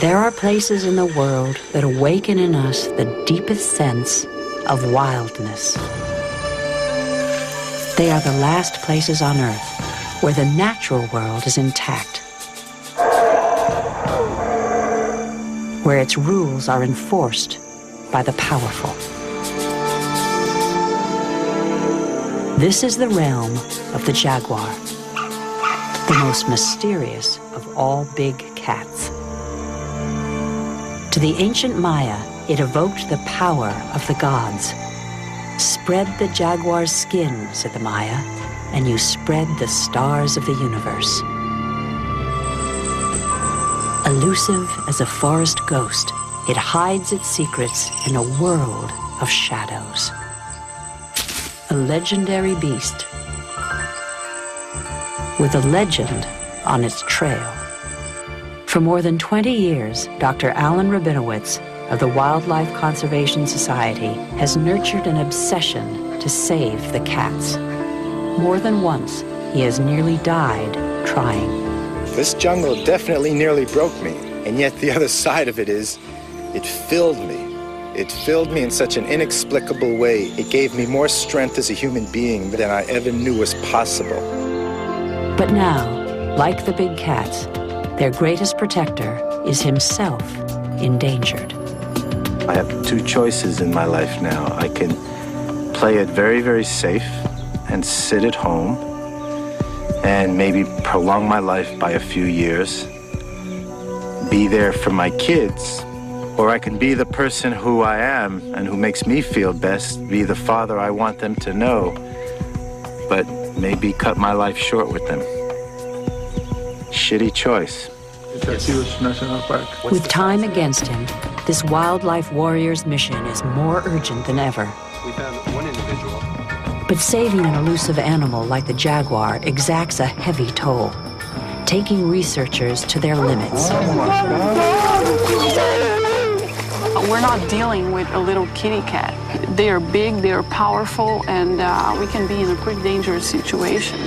There are places in the world that awaken in us the deepest sense of wildness. They are the last places on Earth where the natural world is intact, where its rules are enforced by the powerful. This is the realm of the jaguar, the most mysterious of all big cats. To the ancient Maya, it evoked the power of the gods. Spread the jaguar's skin, said the Maya, and you spread the stars of the universe. Elusive as a forest ghost, it hides its secrets in a world of shadows. A legendary beast with a legend on its trail. For more than 20 years, Dr. Alan Rabinowitz of the Wildlife Conservation Society has nurtured an obsession to save the cats. More than once, he has nearly died trying. This jungle definitely nearly broke me, and yet the other side of it is, it filled me. It filled me in such an inexplicable way. It gave me more strength as a human being than I ever knew was possible. But now, like the big cats, their greatest protector is himself endangered. I have two choices in my life now. I can play it very, very safe and sit at home and maybe prolong my life by a few years, be there for my kids, or I can be the person who I am and who makes me feel best, be the father I want them to know, but maybe cut my life short with them. Shitty choice. With time against him, this wildlife warrior's mission is more urgent than ever. We found one individual. But saving an elusive animal like the jaguar exacts a heavy toll, taking researchers to their limits. We're not dealing with a little kitty cat. They are big, they are powerful, and we can be in a pretty dangerous situation.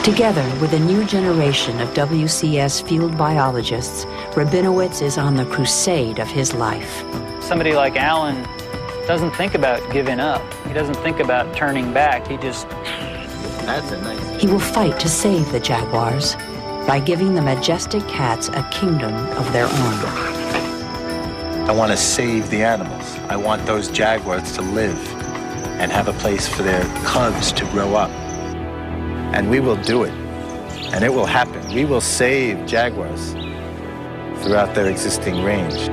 Together with a new generation of WCS field biologists, Rabinowitz is on the crusade of his life. Somebody like Alan doesn't think about giving up. He doesn't think about turning back. He just... That's a nice... He will fight to save the jaguars by giving the majestic cats a kingdom of their own. I want to save the animals. I want those jaguars to live and have a place for their cubs to grow up. And we will do it. And it will happen. We will save jaguars throughout their existing range.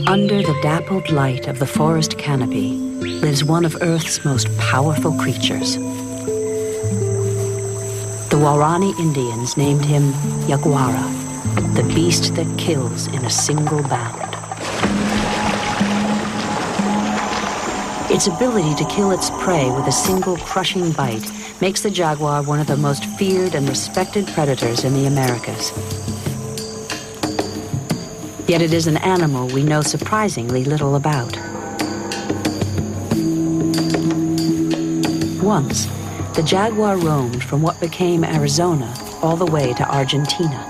Under the dappled light of the forest canopy lives one of Earth's most powerful creatures. The Waorani Indians named him Jaguar, the beast that kills in a single bound. Its ability to kill its prey with a single crushing bite makes the jaguar one of the most feared and respected predators in the Americas. Yet it is an animal we know surprisingly little about. Once, the jaguar roamed from what became Arizona all the way to Argentina.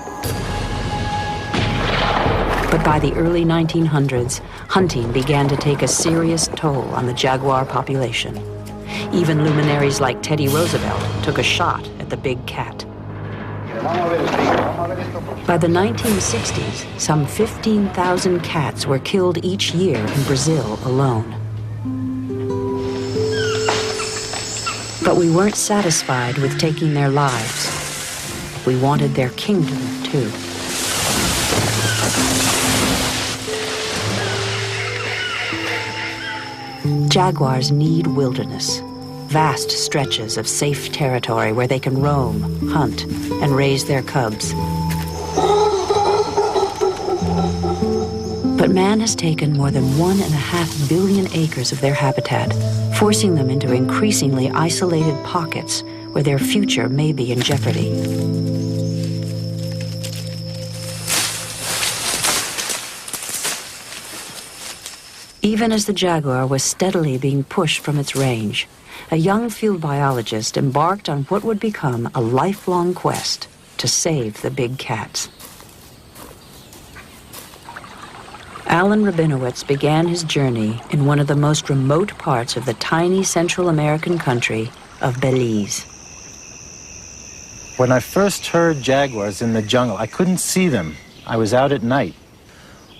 But by the early 1900s, hunting began to take a serious toll on the jaguar population. Even luminaries like Teddy Roosevelt took a shot at the big cat. By the 1960s, some 15,000 cats were killed each year in Brazil alone. But we weren't satisfied with taking their lives. We wanted their kingdom, too. Jaguars need wilderness, vast stretches of safe territory where they can roam, hunt, and raise their cubs. But man has taken more than 1.5 billion acres of their habitat, forcing them into increasingly isolated pockets where their future may be in jeopardy. Even as the jaguar was steadily being pushed from its range, a young field biologist embarked on what would become a lifelong quest to save the big cats. Alan Rabinowitz began his journey in one of the most remote parts of the tiny Central American country of Belize. When I first heard jaguars in the jungle, I couldn't see them. I was out at night.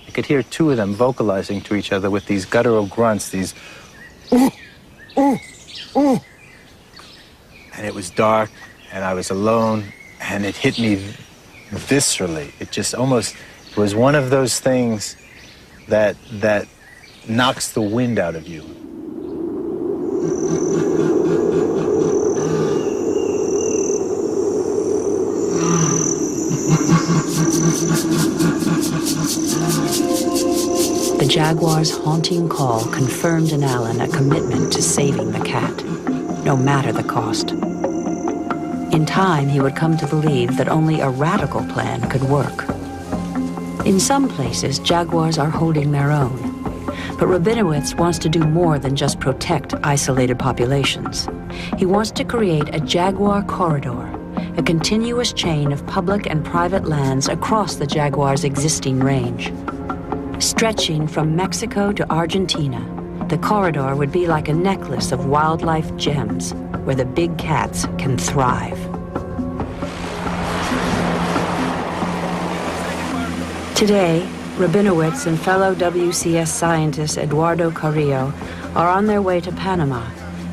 I could hear two of them vocalizing to each other with these guttural grunts, these ooh, ooh, ooh. And it was dark, and I was alone, and it hit me viscerally. It just almost was one of those things that knocks the wind out of you. The jaguar's haunting call confirmed in Alan a commitment to saving the cat, no matter the cost. In time, he would come to believe that only a radical plan could work. In some places, jaguars are holding their own, but Rabinowitz wants to do more than just protect isolated populations. He wants to create a jaguar corridor, a continuous chain of public and private lands across the jaguar's existing range. Stretching from Mexico to Argentina, the corridor would be like a necklace of wildlife gems where the big cats can thrive. Today, Rabinowitz and fellow WCS scientist Eduardo Carrillo are on their way to Panama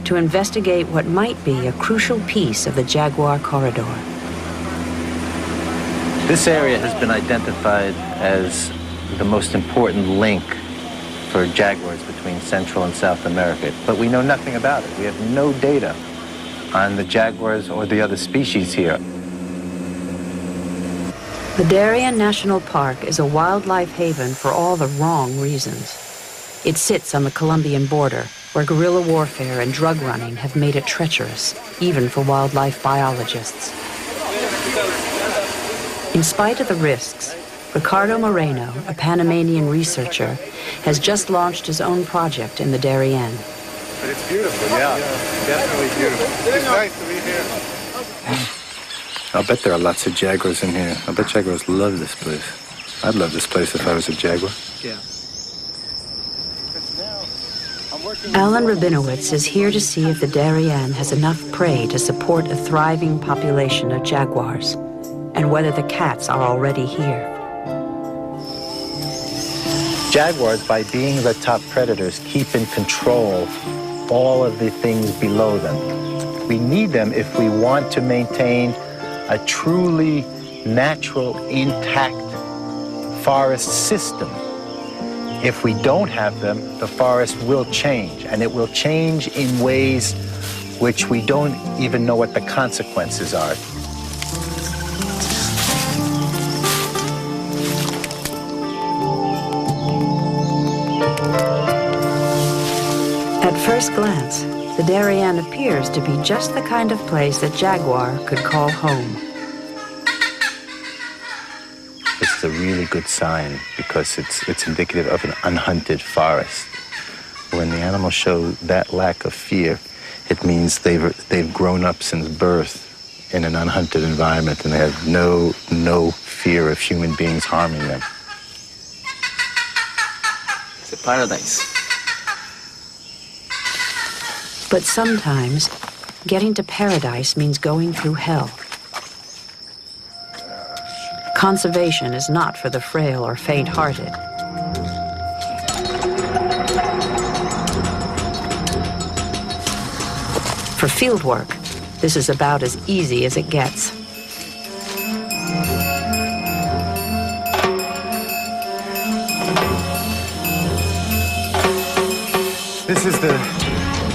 to investigate what might be a crucial piece of the jaguar corridor. This area has been identified as the most important link for jaguars between Central and South America, but we know nothing about it. We have no data on the jaguars or the other species here. The Darien National Park is a wildlife haven for all the wrong reasons. It sits on the Colombian border, where guerrilla warfare and drug running have made it treacherous, even for wildlife biologists. In spite of the risks, Ricardo Moreno, a Panamanian researcher, has just launched his own project in the Darien. But it's beautiful, yeah. Definitely beautiful. It's nice to be here. I'll bet there are lots of jaguars in here. I bet jaguars love this place. I'd love this place if I was a jaguar. Yeah. Alan Rabinowitz is here to see if the Darien has enough prey to support a thriving population of jaguars, and whether the cats are already here. Jaguars, by being the top predators, keep in control all of the things below them. We need them if we want to maintain a truly natural, intact forest system. If we don't have them, the forest will change, and it will change in ways which we don't even know what the consequences are. At first glance, the Darien appears to be just the kind of place that jaguar could call home. This is a really good sign because it's indicative of an unhunted forest. When the animals show that lack of fear, it means they've grown up since birth in an unhunted environment, and they have no fear of human beings harming them. It's a paradise. But sometimes, getting to paradise means going through hell. Conservation is not for the frail or faint-hearted. For field work, this is about as easy as it gets. This is the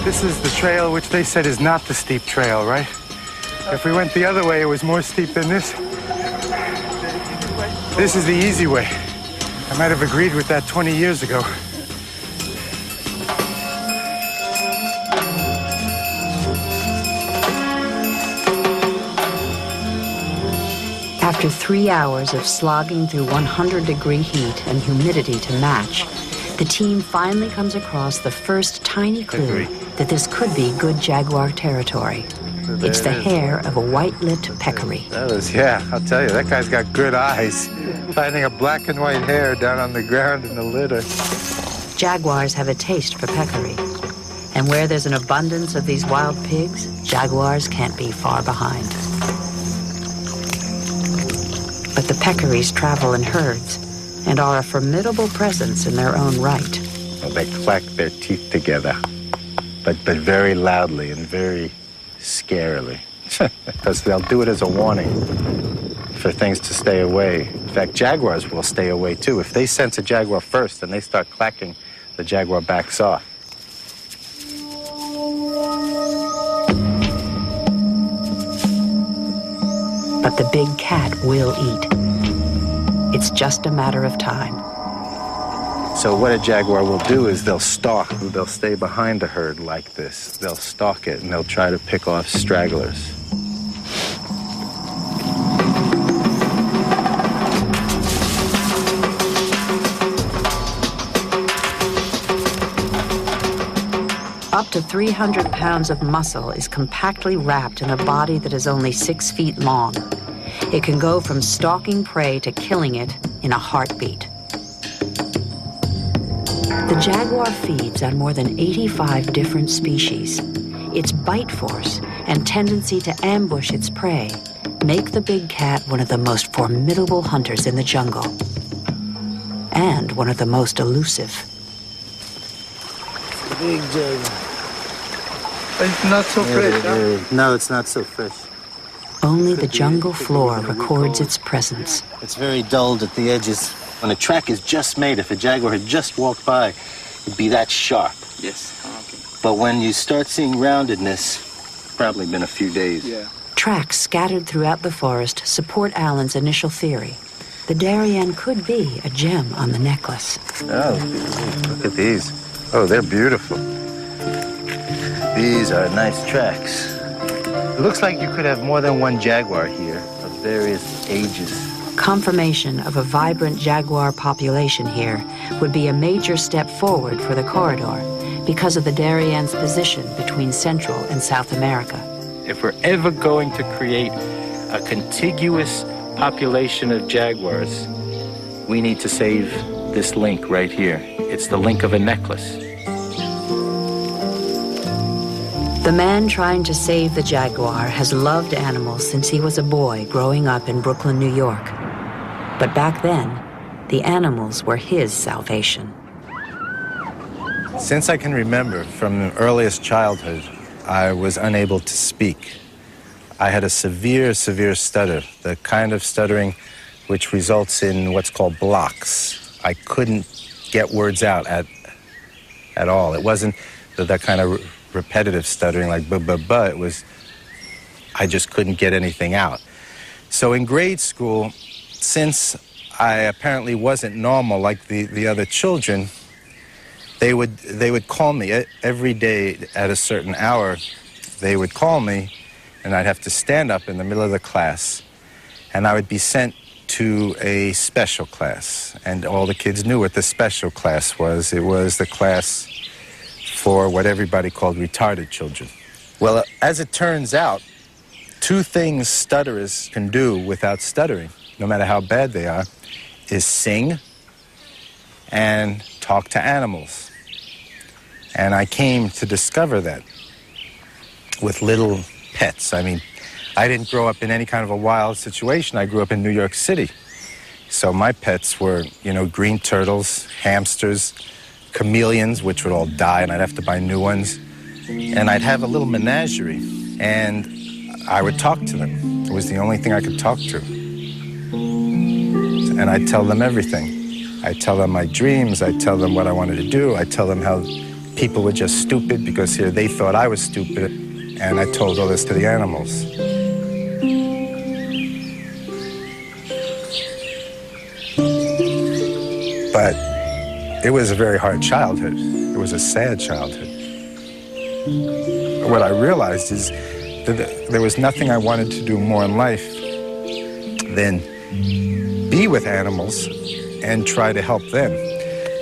This is the trail which they said is not the steep trail, right? If we went the other way, it was more steep than this. This is the easy way. I might have agreed with that 20 years ago. After 3 hours of slogging through 100-degree heat and humidity to match, the team finally comes across the first tiny clue that this could be good jaguar territory. It's the hair of a white-lipped peccary. Yeah, I'll tell you, that guy's got good eyes. Finding a black and white hair down on the ground in the litter. Jaguars have a taste for peccary. And where there's an abundance of these wild pigs, jaguars can't be far behind. But the peccaries travel in herds and are a formidable presence in their own right. Well, they clack their teeth together, but very loudly and very scarily, because they'll do it as a warning for things to stay away. In fact, jaguars will stay away too. If they sense a jaguar first and they start clacking, the jaguar backs off. But the big cat will eat. It's just a matter of time. So what a jaguar will do is they'll stalk. They'll stay behind a herd like this. They'll stalk it and they'll try to pick off stragglers. Up to 300 pounds of muscle is compactly wrapped in a body that is only 6 feet long. It can go from stalking prey to killing it in a heartbeat. The jaguar feeds on more than 85 different species. Its bite force and tendency to ambush its prey make the big cat one of the most formidable hunters in the jungle, and one of the most elusive. Big jaguar. It's not so fresh, huh? No, it's not so fresh. Only the jungle floor records its presence. It's very dulled at the edges. When a track is just made, if a jaguar had just walked by, it'd be that sharp. Yes. Okay. But when you start seeing roundedness, probably been a few days. Yeah. Tracks scattered throughout the forest support Alan's initial theory. The Darien could be a gem on the necklace. Oh, look at these. Oh, they're beautiful. These are nice tracks. It looks like you could have more than one jaguar here of various ages. Confirmation of a vibrant jaguar population here would be a major step forward for the corridor because of the Darien's position between Central and South America. If we're ever going to create a contiguous population of jaguars, we need to save this link right here. It's the link of a necklace. The man trying to save the jaguar has loved animals since he was a boy growing up in Brooklyn, New York. But back then, the animals were his salvation. Since I can remember, from the earliest childhood, I was unable to speak. I had a severe stutter, the kind of stuttering which results in what's called blocks. I couldn't get words out at all. It wasn't that kind of repetitive stuttering like buh. It was, I just couldn't get anything out. So in grade school, since I apparently wasn't normal like the other children, they would call me every day at a certain hour. They would call me, and I'd have to stand up in the middle of the class, and I would be sent to a special class. And all the kids knew what the special class was. It was the class for what everybody called retarded children. Well, as it turns out, two things stutterers can do without stuttering, no matter how bad they are, is sing and talk to animals. And I came to discover that with little pets. I mean, I didn't grow up in any kind of a wild situation. I grew up in New York City. So my pets were, green turtles, hamsters, chameleons, which would all die, and I'd have to buy new ones. And I'd have a little menagerie, and I would talk to them. It was the only thing I could talk to. And I'd tell them everything. I'd tell them my dreams. I'd tell them what I wanted to do. I'd tell them how people were just stupid because here they thought I was stupid, and I told all this to the animals. But it was a very hard childhood. It was a sad childhood. What I realized is that there was nothing I wanted to do more in life than be with animals and try to help them.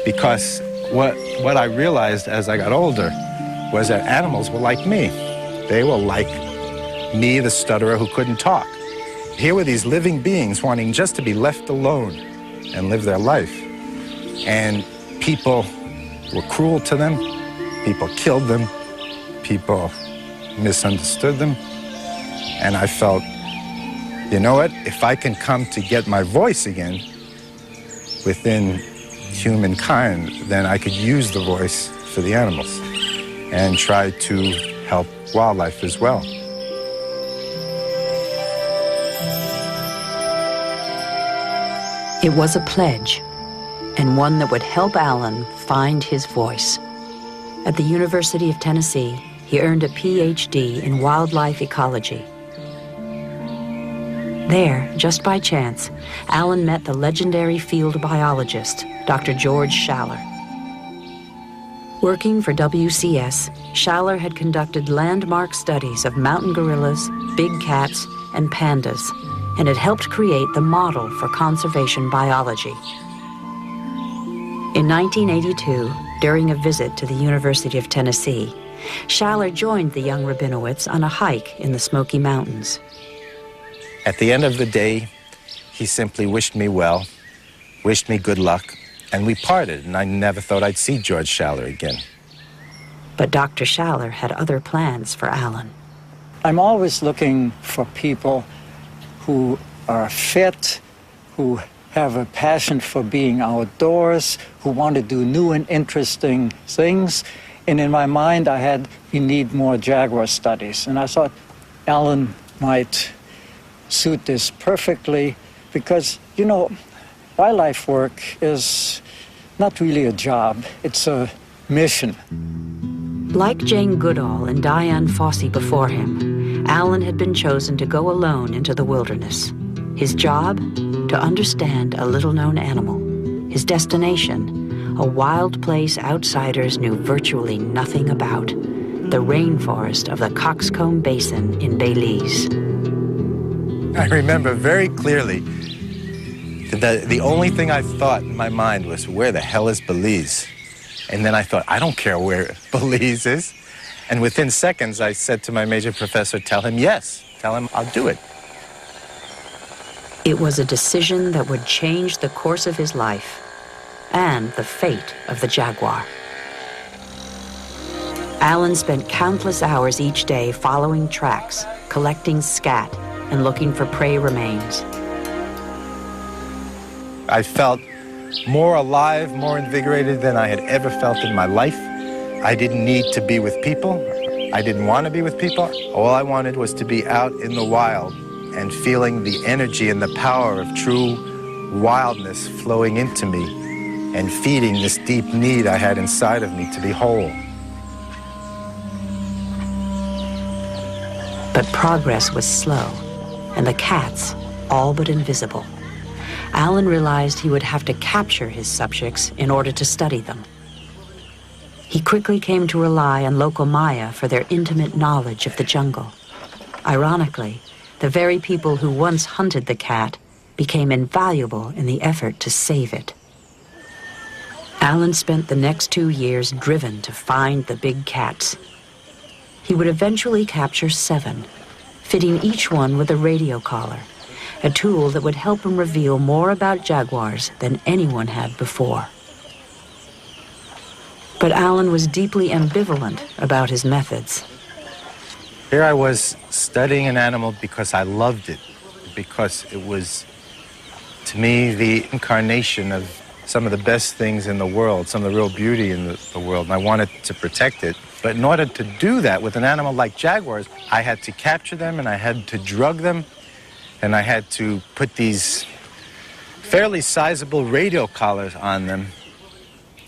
Because what I realized as I got older was that animals were like me. They were like me, the stutterer who couldn't talk. Here were these living beings wanting just to be left alone and live their life. And people were cruel to them, people killed them, people misunderstood them. And I felt, you know what, if I can come to get my voice again within humankind, then I could use the voice for the animals and try to help wildlife as well. It was a pledge, and one that would help Alan find his voice. At the University of Tennessee, he earned a PhD in wildlife ecology. There, just by chance, Alan met the legendary field biologist, Dr. George Schaller. Working for WCS, Schaller had conducted landmark studies of mountain gorillas, big cats, and pandas, and had helped create the model for conservation biology. In 1982, during a visit to the University of Tennessee, Schaller joined the young Rabinowitz on a hike in the Smoky Mountains. At the end of the day, he simply wished me well, wished me good luck, and we parted, and I never thought I'd see George Schaller again. But Dr. Schaller had other plans for Alan. I'm always looking for people who are fit, who have a passion for being outdoors, who want to do new and interesting things. And in my mind, we need more jaguar studies. And I thought Alan might suit this perfectly because, you know, wildlife work is not really a job, it's a mission. Like Jane Goodall and Diane Fossey before him, Alan had been chosen to go alone into the wilderness. His job? To understand a little-known animal. His destination? A wild place outsiders knew virtually nothing about. The rainforest of the Coxcomb Basin in Belize. I remember very clearly that the only thing I thought in my mind was, where the hell is Belize? And then I thought, I don't care where Belize is. And within seconds, I said to my major professor, tell him yes. Tell him I'll do it. It was a decision that would change the course of his life and the fate of the Jaguar. Alan spent countless hours each day following tracks, collecting scat, and looking for prey remains. I felt more alive, more invigorated than I had ever felt in my life. I didn't need to be with people. I didn't want to be with people. All I wanted was to be out in the wild and feeling the energy and the power of true wildness flowing into me and feeding this deep need I had inside of me to be whole. But progress was slow, and the cats all but invisible. Alan realized he would have to capture his subjects in order to study them. He quickly came to rely on local Maya for their intimate knowledge of the jungle. Ironically, the very people who once hunted the cat became invaluable in the effort to save it. Alan spent the next 2 years driven to find the big cats. He would eventually capture 7, fitting each one with a radio collar, a tool that would help him reveal more about jaguars than anyone had before. But Alan was deeply ambivalent about his methods. Here I was studying an animal because I loved it, because it was, to me, the incarnation of some of the best things in the world, some of the real beauty in the world, and I wanted to protect it. But in order to do that with an animal like jaguars, I had to capture them, and I had to drug them, and I had to put these fairly sizable radio collars on them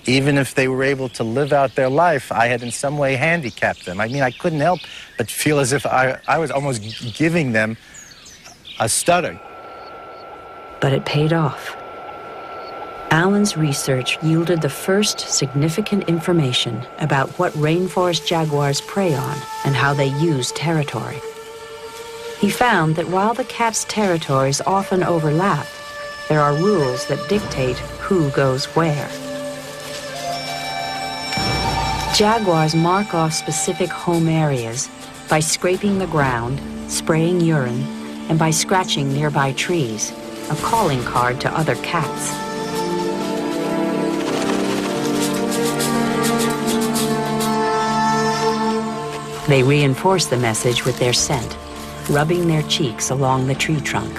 Even if they were able to live out their life, I had in some way handicapped them. I mean, I couldn't help but feel as if I was almost giving them a stutter. But it paid off. Alan's research yielded the first significant information about what rainforest jaguars prey on and how they use territory. He found that while the cat's territories often overlap, there are rules that dictate who goes where. Jaguars mark off specific home areas by scraping the ground, spraying urine, and by scratching nearby trees, a calling card to other cats. They reinforce the message with their scent, rubbing their cheeks along the tree trunk.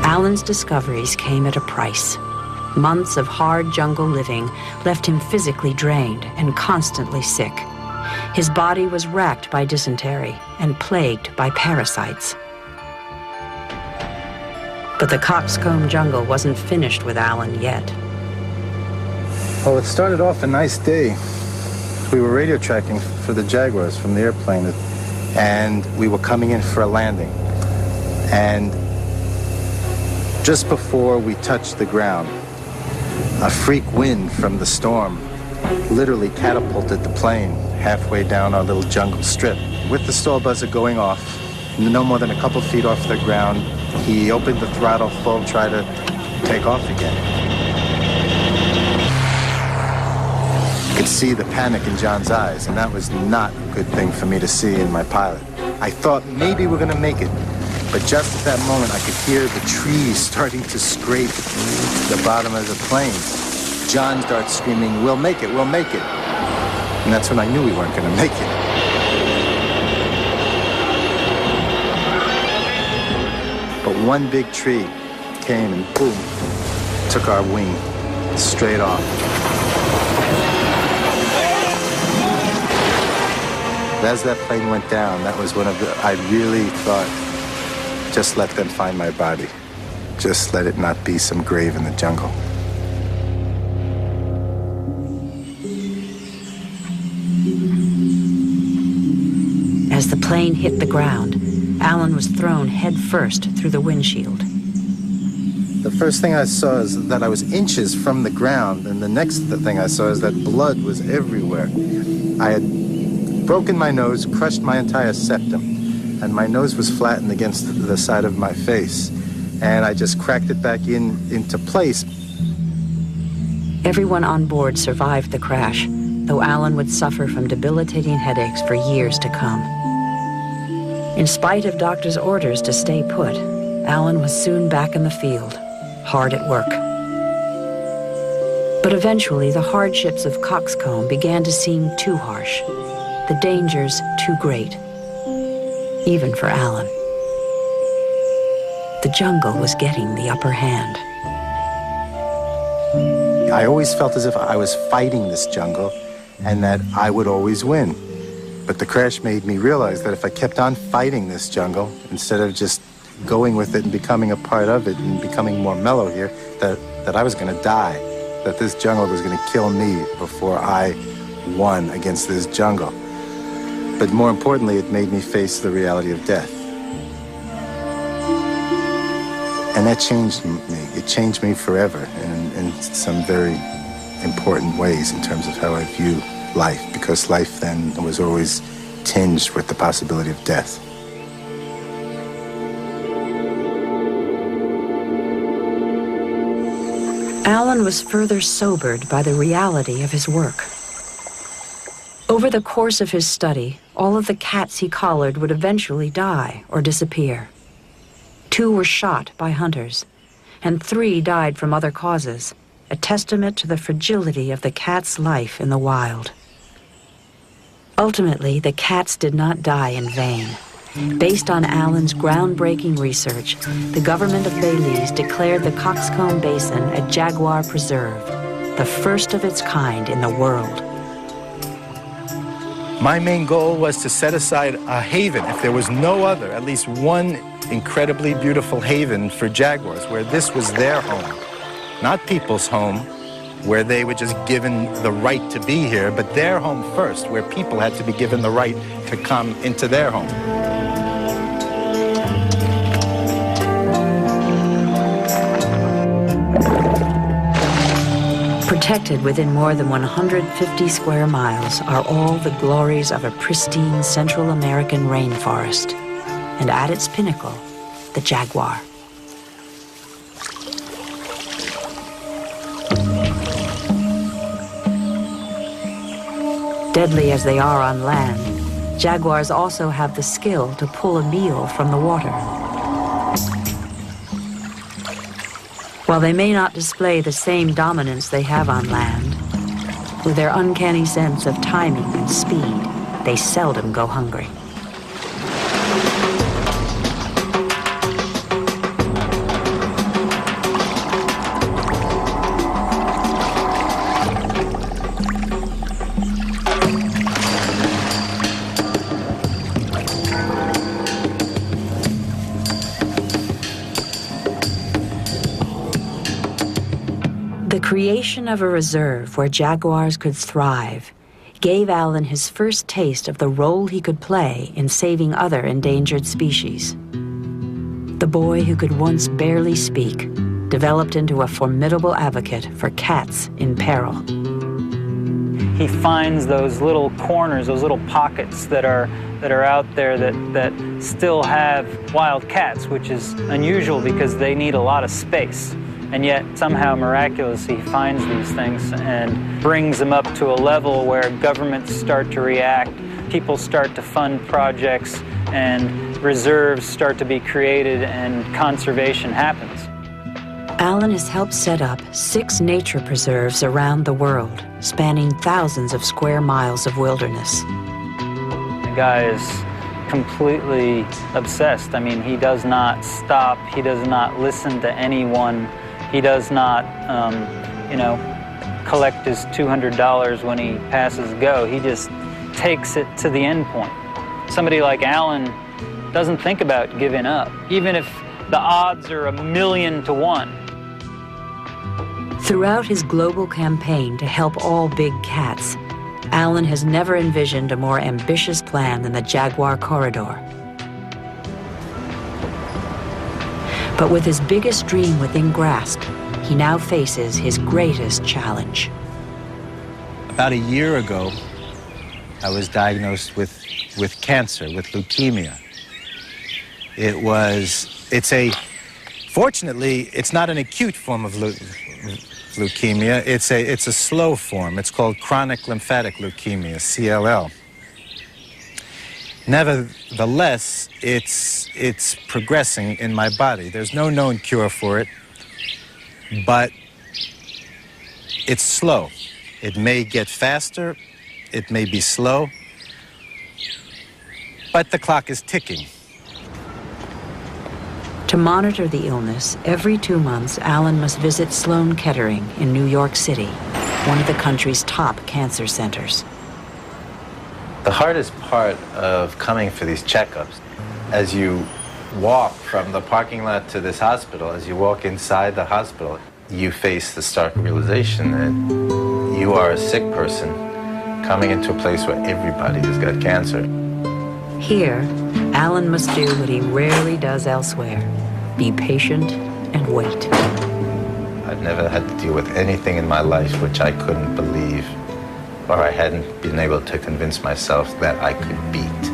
Alan's discoveries came at a price. Months of hard jungle living left him physically drained and constantly sick. His body was racked by dysentery and plagued by parasites. But the coxcomb jungle wasn't finished with Alan yet. Well, it started off a nice day. We were radio tracking for the Jaguars from the airplane, and we were coming in for a landing. And just before we touched the ground, a freak wind from the storm literally catapulted the plane halfway down our little jungle strip. With the stall buzzer going off, no more than a couple feet off the ground, he opened the throttle full, tried to take off again. You could see the panic in John's eyes, and that was not a good thing for me to see in my pilot. I thought maybe we're going to make it, but just at that moment I could hear the trees starting to scrape the bottom of the plane. John starts screaming, "We'll make it, we'll make it." And that's when I knew we weren't going to make it. But one big tree came and boom, took our wing straight off. As that plane went down, that was one of the, I really thought, just let them find my body. Just let it not be some grave in the jungle. As the plane hit the ground, Alan was thrown headfirst through the windshield. The first thing I saw is that I was inches from the ground, and the next thing I saw is that blood was everywhere. I had broken my nose, crushed my entire septum, and my nose was flattened against the side of my face, and I just cracked it back into place. Everyone on board survived the crash, though Alan would suffer from debilitating headaches for years to come. In spite of doctors' orders to stay put, Alan was soon back in the field, hard at work. But eventually, the hardships of coxcomb began to seem too harsh, the dangers too great, even for Alan. The jungle was getting the upper hand. I always felt as if I was fighting this jungle and that I would always win. But the crash made me realize that if I kept on fighting this jungle, instead of just going with it and becoming a part of it and becoming more mellow here, that I was going to die, that this jungle was going to kill me before I won against this jungle. But more importantly, it made me face the reality of death. And that changed me. It changed me forever in some very important ways in terms of how I view life, because life then was always tinged with the possibility of death. Alan was further sobered by the reality of his work. Over the course of his study, all of the cats he collared would eventually die or disappear. 2 were shot by hunters, and 3 died from other causes, a testament to the fragility of the cat's life in the wild. Ultimately, the cats did not die in vain. Based on Alan's groundbreaking research, the government of Belize declared the Coxcomb Basin a Jaguar Preserve, the first of its kind in the world. My main goal was to set aside a haven, if there was no other, at least one incredibly beautiful haven for jaguars, where this was their home, not people's home, where they were just given the right to be here, but their home first, where people had to be given the right to come into their home. Protected within more than 150 square miles are all the glories of a pristine Central American rainforest, and at its pinnacle, the jaguar. Deadly as they are on land, jaguars also have the skill to pull a meal from the water. While they may not display the same dominance they have on land, with their uncanny sense of timing and speed, they seldom go hungry. The creation of a reserve where jaguars could thrive gave Alan his first taste of the role he could play in saving other endangered species. The boy who could once barely speak developed into a formidable advocate for cats in peril. He finds those little corners, those little pockets that are out there that still have wild cats, which is unusual because they need a lot of space. And yet, somehow, miraculously, he finds these things and brings them up to a level where governments start to react, people start to fund projects, and reserves start to be created, and conservation happens. Alan has helped set up 6 nature preserves around the world, spanning thousands of square miles of wilderness. The guy is completely obsessed. I mean, he does not stop. He does not listen to anyone. He does not, collect his $200 when he passes go. He just takes it to the end point. Somebody like Alan doesn't think about giving up, even if the odds are 1,000,000 to 1. Throughout his global campaign to help all big cats, Alan has never envisioned a more ambitious plan than the Jaguar Corridor. But with his biggest dream within grasp, he now faces his greatest challenge. About a year ago, I was diagnosed with cancer, with leukemia. Fortunately, it's not an acute form of leukemia. It's a slow form. It's called chronic lymphatic leukemia, CLL. Nevertheless, it's progressing in my body. There's no known cure for it, but it's slow. It may get faster, it may be slow, but the clock is ticking. To monitor the illness, every 2 months, Alan must visit Sloan Kettering in New York City, one of the country's top cancer centers. The hardest part of coming for these checkups, as you walk from the parking lot to this hospital, as you walk inside the hospital, you face the stark realization that you are a sick person coming into a place where everybody has got cancer. Here, Alan must do what he rarely does elsewhere: be patient and wait. I've never had to deal with anything in my life which I couldn't believe, or I hadn't been able to convince myself that I could beat.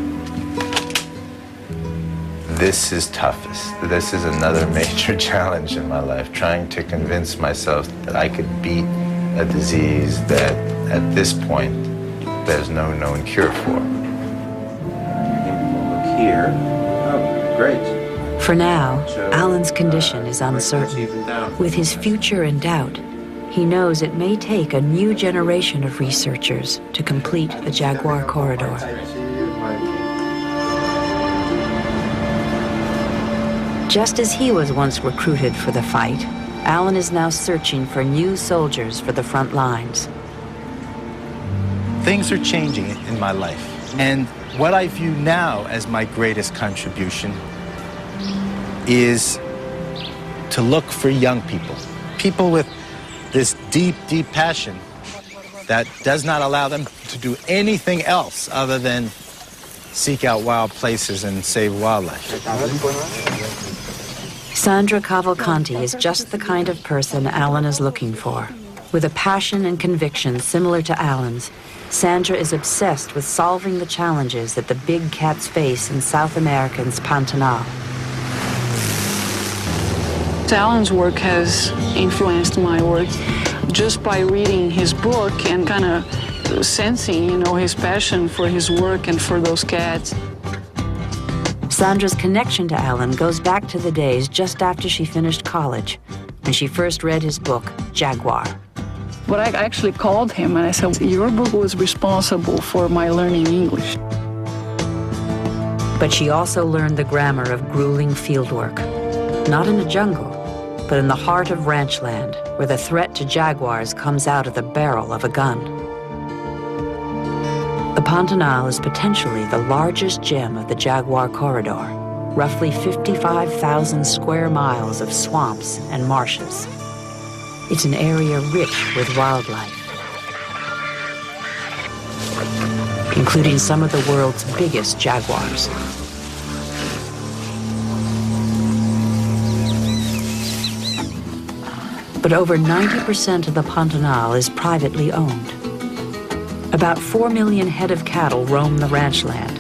This is toughest. This is another major challenge in my life, trying to convince myself that I could beat a disease that, at this point, there's no known cure for. Look here. Oh, great. For now, Alan's condition is uncertain. With his future in doubt, he knows it may take a new generation of researchers to complete the Jaguar Corridor. Just as he was once recruited for the fight, Alan is now searching for new soldiers for the front lines. Things are changing in my life. And what I view now as my greatest contribution is to look for young people, people with this deep, deep passion that does not allow them to do anything else other than seek out wild places and save wildlife. Sandra Cavalcanti is just the kind of person Alan is looking for. With a passion and conviction similar to Alan's, Sandra is obsessed with solving the challenges that the big cats face in South America's Pantanal. Alan's work has influenced my work just by reading his book and kind of sensing, his passion for his work and for those cats. Sandra's connection to Alan goes back to the days just after she finished college, when she first read his book, Jaguar. But I actually called him and I said, your book was responsible for my learning English. But she also learned the grammar of grueling fieldwork, not in a jungle, but in the heart of ranch land, where the threat to jaguars comes out of the barrel of a gun. The Pantanal is potentially the largest gem of the Jaguar corridor, roughly 55,000 square miles of swamps and marshes. It's an area rich with wildlife, including some of the world's biggest jaguars. But over 90% of the Pantanal is privately owned. About 4 million head of cattle roam the ranch land.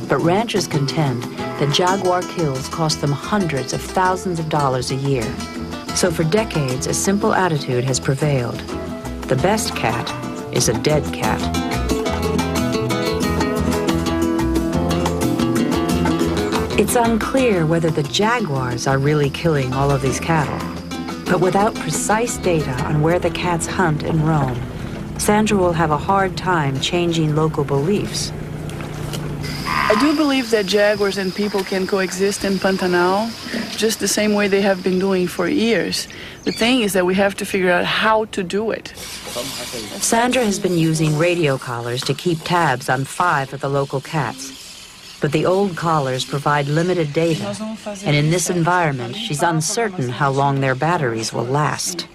But ranchers contend that jaguar kills cost them hundreds of thousands of dollars a year. So for decades, a simple attitude has prevailed. The best cat is a dead cat. It's unclear whether the jaguars are really killing all of these cattle. But without precise data on where the cats hunt and roam, Sandra will have a hard time changing local beliefs. I do believe that jaguars and people can coexist in Pantanal, just the same way they have been doing for years. The thing is that we have to figure out how to do it. Sandra has been using radio collars to keep tabs on 5 of the local cats. But the old collars provide limited data, and in this environment, she's uncertain how long their batteries will last.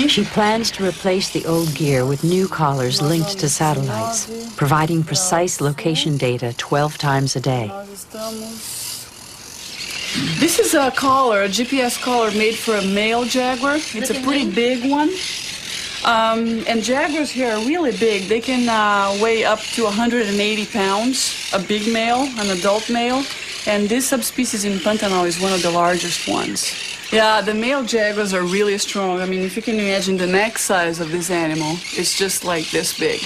She plans to replace the old gear with new collars linked to satellites, providing precise location data 12 times a day. This is a collar, a GPS collar made for a male jaguar. It's a pretty big one. And jaguars here are really big. They can weigh up to 180 pounds, a big male, an adult male. And this subspecies in Pantanal is one of the largest ones. Yeah, the male jaguars are really strong. I mean, if you can imagine the neck size of this animal, it's just like this big.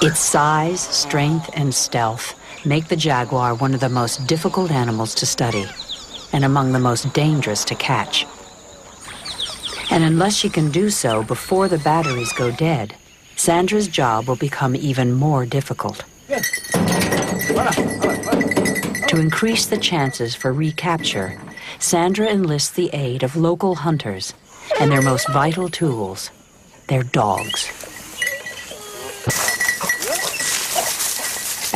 Its size, strength, and stealth make the jaguar one of the most difficult animals to study and among the most dangerous to catch. And unless she can do so before the batteries go dead, Sandra's job will become even more difficult. To increase the chances for recapture, Sandra enlists the aid of local hunters and their most vital tools, their dogs.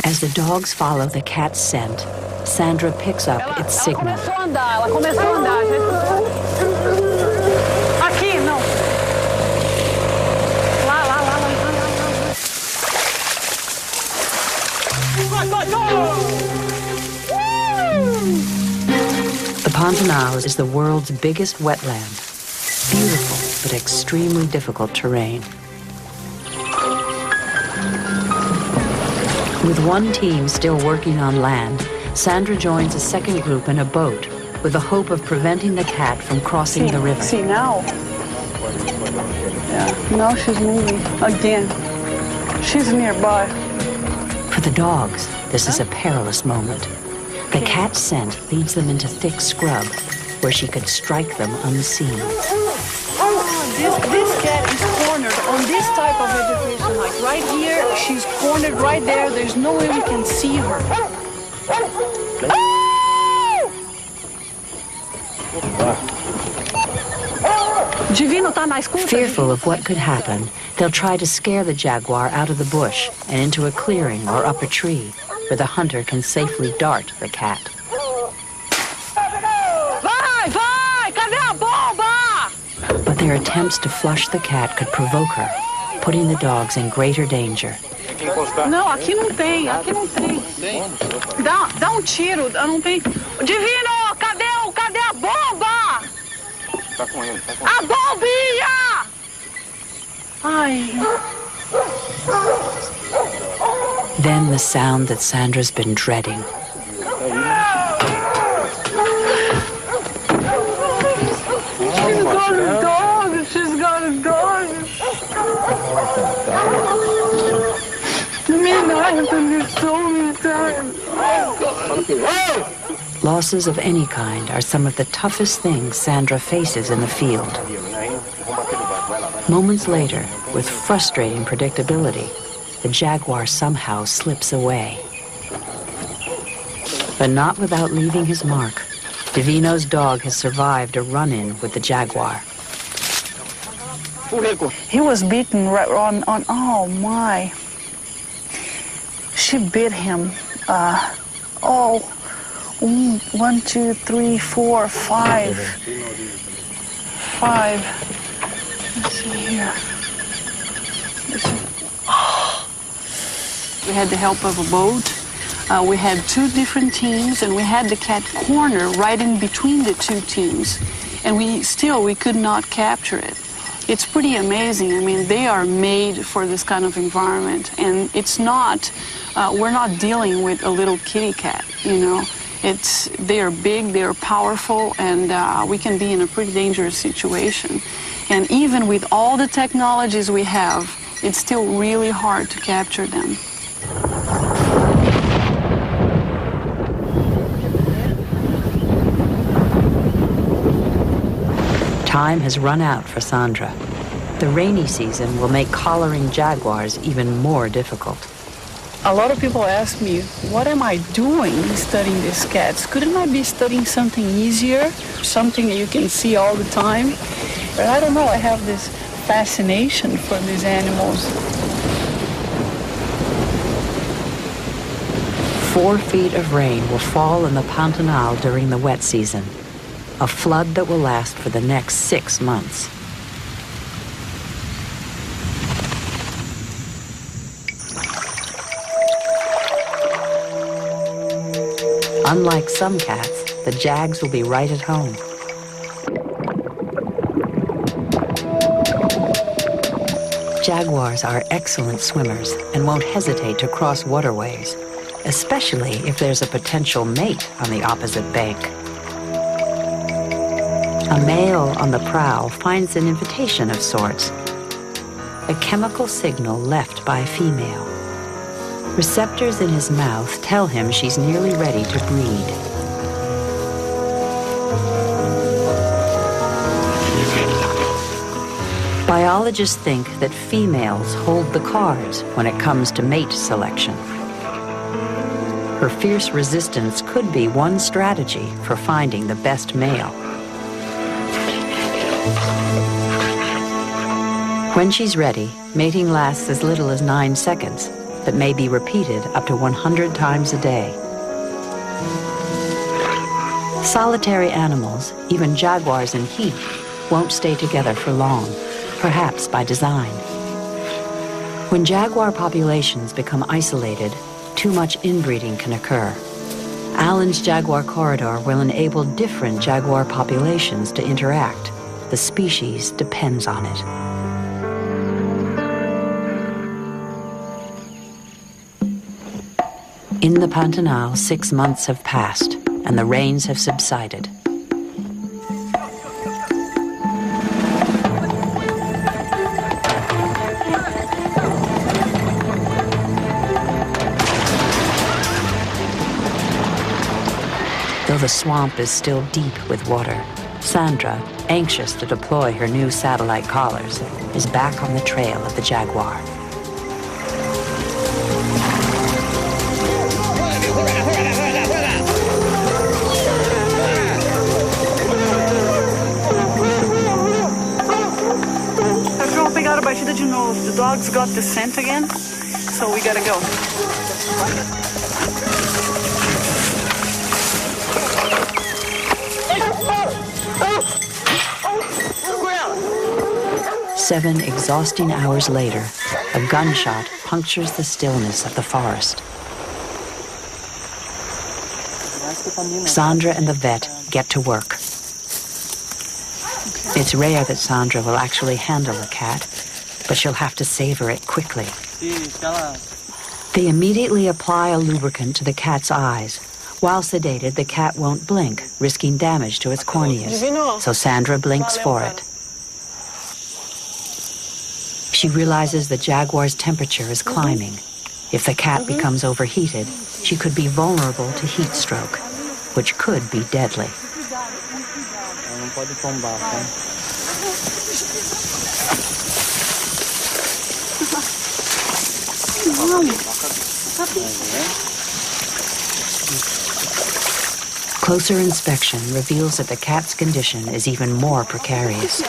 As the dogs follow the cat's scent, Sandra picks up its signal. The Pantanal is the world's biggest wetland. Beautiful, but extremely difficult terrain. With one team still working on land, Sandra joins a second group in a boat with the hope of preventing the cat from crossing the river. See now. Yeah, now she's moving again. She's nearby. For the dogs, this is a perilous moment. The cat's scent leads them into thick scrub, where she could strike them unseen. This cat is cornered on this type of vegetation, like right here. She's cornered right there. There's no way we can see her. Fearful of what could happen, they'll try to scare the jaguar out of the bush and into a clearing or up a tree where the hunter can safely dart the cat. But their attempts to flush the cat could provoke her, putting the dogs in greater danger. Não, aqui não tem, aqui não tem. Dá tiro, não tem. Divino, cadê a bomba? Tá com ele, tá com A bombinha! Ai. Then the sound that Sandra's been dreading. She's got a dog, she's got a dog. Losses of any kind are some of the toughest things Sandra faces in the field. Moments later, with frustrating predictability, the jaguar somehow slips away. But not without leaving his mark. Divino's dog has survived a run-in with the jaguar. He was beaten right on, oh my. She bit him. 1, 2, 3, 4, 5. 5. Let's see here. We had the help of a boat. We had 2 different teams, and we had the cat corner right in between the 2 teams. And we could not capture it. It's pretty amazing. I mean, they are made for this kind of environment, and it's not, we're not dealing with a little kitty cat, you know. They are big, they are powerful, and we can be in a pretty dangerous situation. And even with all the technologies we have, it's still really hard to capture them. Time has run out for Sandra. The rainy season will make collaring jaguars even more difficult. A lot of people ask me, what am I doing studying these cats? Couldn't I be studying something easier, something that you can see all the time? But I don't know, I have this fascination for these animals. 4 feet of rain will fall in the Pantanal during the wet season, a flood that will last for the next 6 months. Unlike some cats, the jags will be right at home. Jaguars are excellent swimmers and won't hesitate to cross waterways, especially if there's a potential mate on the opposite bank. A male on the prowl finds an invitation of sorts, a chemical signal left by a female. Receptors in his mouth tell him she's nearly ready to breed. Biologists think that females hold the cards when it comes to mate selection. Her fierce resistance could be one strategy for finding the best male. When she's ready, mating lasts as little as 9 seconds, but may be repeated up to 100 times a day. Solitary animals, even jaguars in heat, won't stay together for long, perhaps by design. When jaguar populations become isolated, too much inbreeding can occur. Allen's Jaguar Corridor will enable different jaguar populations to interact. The species depends on it. In the Pantanal, 6 months have passed, and the rains have subsided. Though the swamp is still deep with water, Sandra, anxious to deploy her new satellite collars, is back on the trail of the jaguar. dogs got the scent again, so we gotta go. Seven exhausting hours later, a gunshot punctures the stillness of the forest. Sandra and the vet get to work. It's rare that Sandra will actually handle a cat, but she'll have to savor it quickly. They immediately apply a lubricant to the cat's eyes. While sedated, the cat won't blink, risking damage to its corneas, so Sandra blinks for it. She realizes the Jaguar's temperature is climbing. If the cat becomes overheated, she could be vulnerable to heat stroke, which could be deadly. Closer inspection reveals that the cat's condition is even more precarious.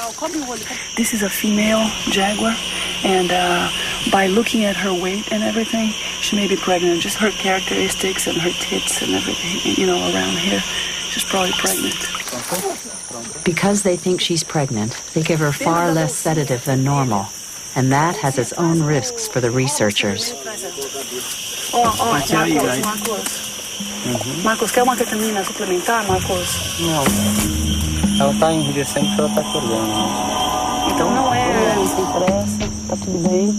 This is a female jaguar, and by looking at her weight and everything, she may be pregnant. Just her characteristics and her tits and everything, you know, around here, she's probably pregnant. Because they think she's pregnant, they give her far less sedative than normal, and that has its own risks for the researchers. Marcos, quer uma ketamina suplementar, Marcos? Não. Ela tá enrijecendo porque ela tá acordando. Então não é... Não sem pressa, tá tudo bem.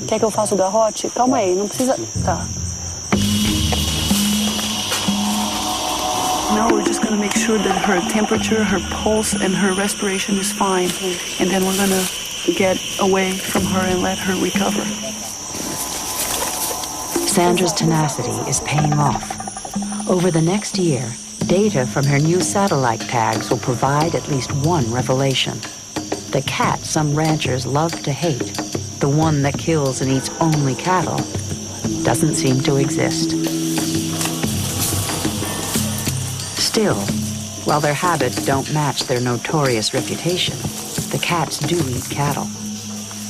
Quer que eu faça o garrote? Calma aí, não precisa... Tá. Now we're just going to make sure that her temperature, her pulse, and her respiration is fine. And then we're going to get away from her and let her recover. Sandra's tenacity is paying off. Over the next year, data from her new satellite tags will provide at least one revelation. The cat some ranchers love to hate, the one that kills and eats only cattle, doesn't seem to exist. Still, while their habits don't match their notorious reputation, the cats do eat cattle.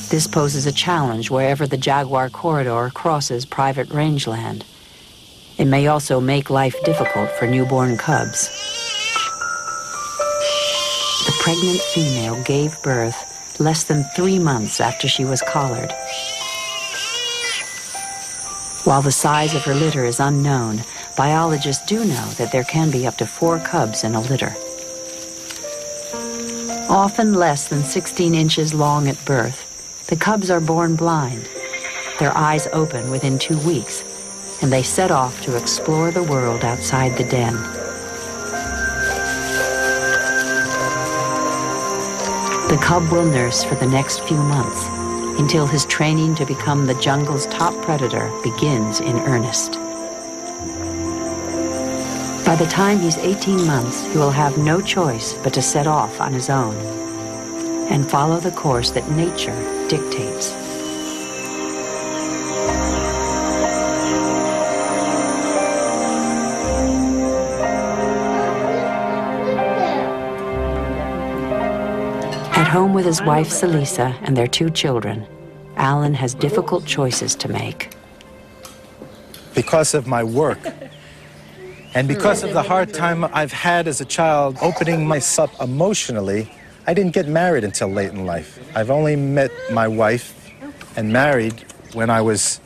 This poses a challenge wherever the Jaguar corridor crosses private rangeland. It may also make life difficult for newborn cubs. The pregnant female gave birth less than 3 months after she was collared. While the size of her litter is unknown, biologists do know that there can be up to 4 cubs in a litter. Often less than 16 inches long at birth, the cubs are born blind. Their eyes open within 2 weeks, and they set off to explore the world outside the den. The cub will nurse for the next few months until his training to become the jungle's top predator begins in earnest. By the time he's 18 months, he will have no choice but to set off on his own and follow the course that nature dictates. At home with his wife, Celisa, and their 2 children, Alan has difficult choices to make. Because of my work, and because of the hard time I've had as a child opening myself emotionally, I didn't get married until late in life. I've only met my wife and married when I was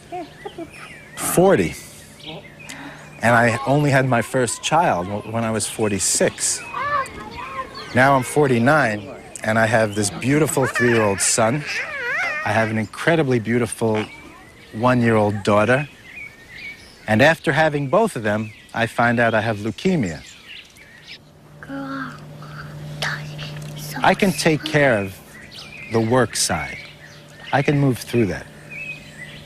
40. And I only had my first child when I was 46. Now I'm 49, and I have this beautiful 3-year-old son. I have an incredibly beautiful 1-year-old daughter. And after having both of them, I find out I have leukemia. I can take care of the work side. I can move through that.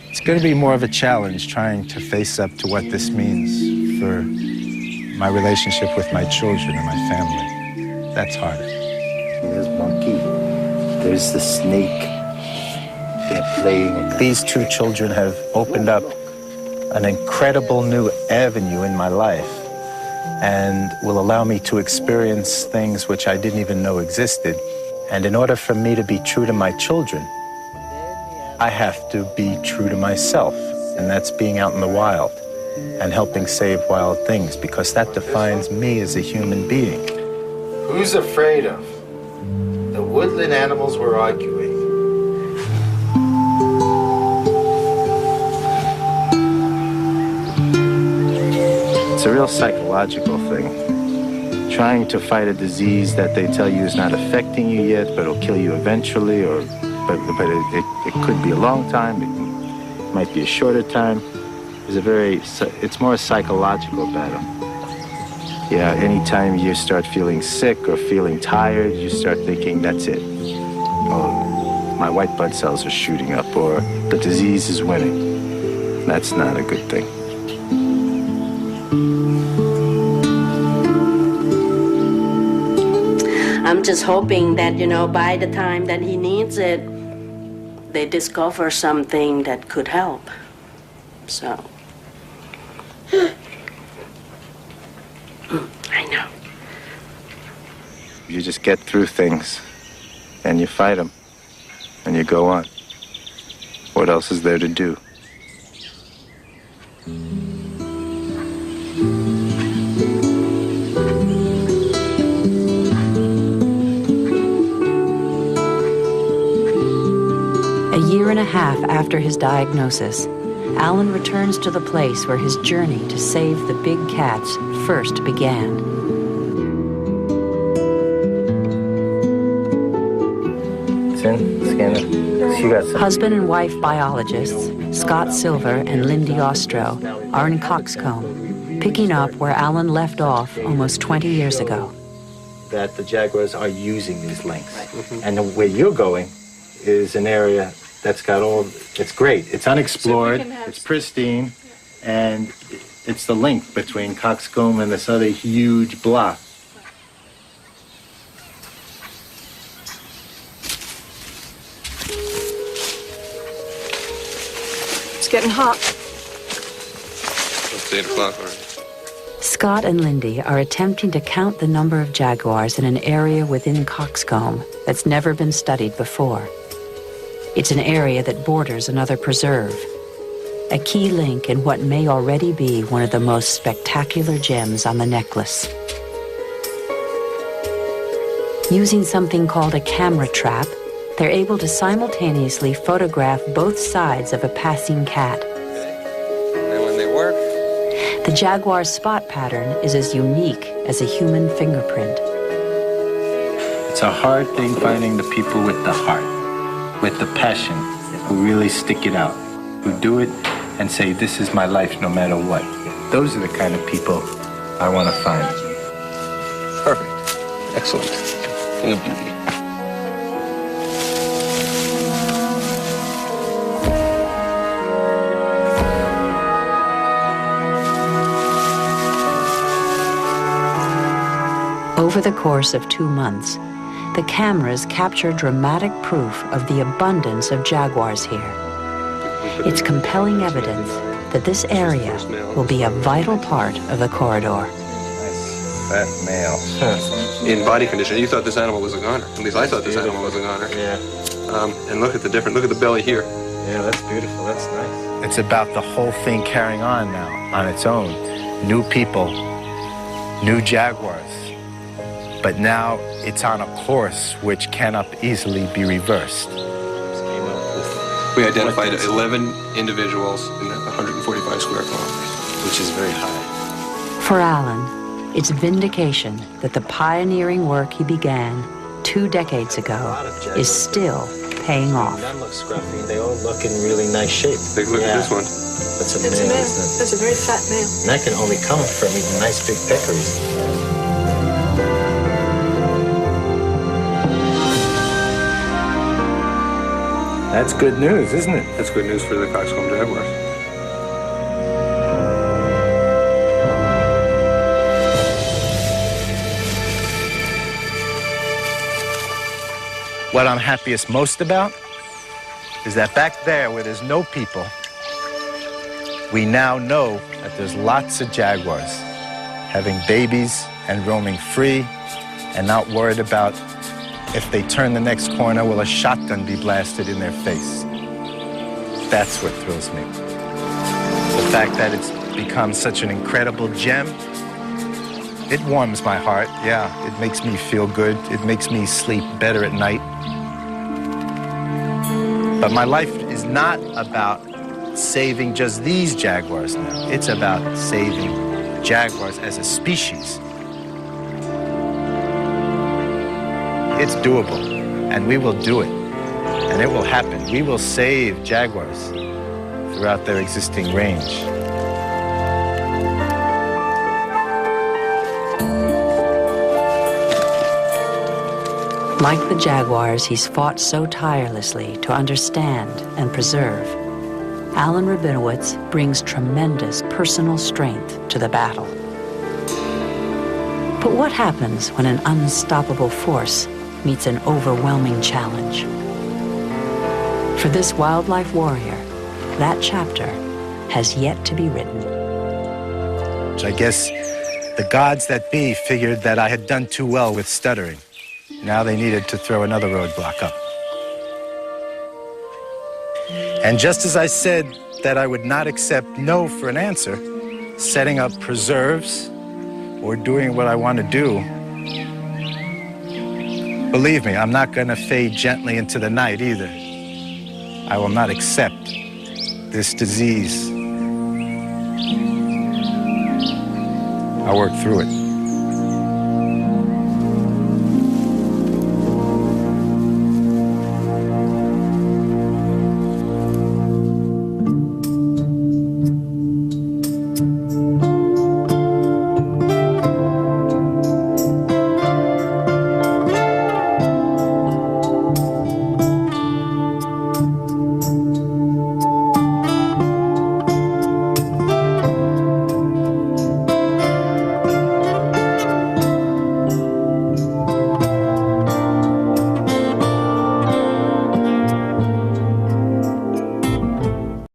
It's going to be more of a challenge trying to face up to what this means for my relationship with my children and my family. That's harder. There's monkey. There's the snake. They're playing. These 2 children have opened up an incredible new avenue in my life and will allow me to experience things which I didn't even know existed. And in order for me to be true to my children, I have to be true to myself, and that's being out in the wild and helping save wild things, because that defines me as a human being. Who's afraid of? The woodland animals were arguing. It's a real psychological thing. Trying to fight a disease that they tell you is not affecting you yet, but it'll kill you eventually, but it could be a long time, it might be a shorter time. It's more a psychological battle. Yeah, anytime you start feeling sick or feeling tired, you start thinking, that's it. Oh, my white blood cells are shooting up, or the disease is winning. That's not a good thing. I'm just hoping that, by the time that he needs it, they discover something that could help. So, I know. You just get through things, and you fight them, and you go on. What else is there to do? A year and a half after his diagnosis, Alan returns to the place where his journey to save the big cats first began. It's in, scan it. You got some. Husband and wife biologists, Scott Silver and Lindy Ostro, are in Coxcomb, picking up where Alan left off almost 20 years ago. That the jaguars are using these links. And where you're going is an area that's got it's great. It's unexplored, it's pristine, and it's the link between Coxcomb and this other huge block. It's getting hot. It's 8 o'clock already. Scott and Lindy are attempting to count the number of jaguars in an area within Coxcomb that's never been studied before. It's an area that borders another preserve, a key link in what may already be one of the most spectacular gems on the necklace. Using something called a camera trap, they're able to simultaneously photograph both sides of a passing cat. And when they work, The jaguar's spot pattern is as unique as a human fingerprint. It's a hard thing finding the people with the heart, with the passion, who really stick it out, who do it and say, this is my life no matter what. Those are the kind of people I want to find. perfect. Excellent. And a beauty. Over the course of 2 months, the cameras capture dramatic proof of the abundance of jaguars here. It's compelling evidence that this area will be a vital part of the corridor. Nice fat male. In body condition, you thought this animal was a goner. At least I thought this animal was a goner. Yeah. And look at the belly here. Yeah, that's beautiful. That's nice. It's about the whole thing carrying on now on its own. New people, new jaguars. But now it's on a course which cannot easily be reversed. We identified 11 individuals in 145 square kilometers. Which is very high. For Alan, it's vindication that the pioneering work he began 2 decades ago is still paying off. None look scruffy. They all look in really nice shape. Take a look at this one. That's a It's a male, male. isn't it? That's a very fat male. And that can only come from even nice big peccaries. That's good news, isn't it? That's good news for the Coxcomb Jaguars. What I'm happiest most about is that back there where there's no people, we now know that there's lots of jaguars having babies and roaming free and not worried about if they turn the next corner, will a shotgun be blasted in their face? That's what thrills me. The fact that it's become such an incredible gem, it warms my heart, yeah. It makes me feel good. It makes me sleep better at night. But my life is not about saving just these jaguars now. It's about saving jaguars as a species. It's doable, and we will do it, and it will happen. We will save jaguars throughout their existing range. Like the jaguars he's fought so tirelessly to understand and preserve, Alan Rabinowitz brings tremendous personal strength to the battle. But what happens when an unstoppable force meets an overwhelming challenge? For this wildlife warrior, that chapter has yet to be written. I guess the gods that be figured that I had done too well with stuttering. Now they needed to throw another roadblock up. And just as I said that I would not accept no for an answer, setting up preserves or doing what I want to do, believe me, I'm not going to fade gently into the night either. I will not accept this disease. I'll work through it.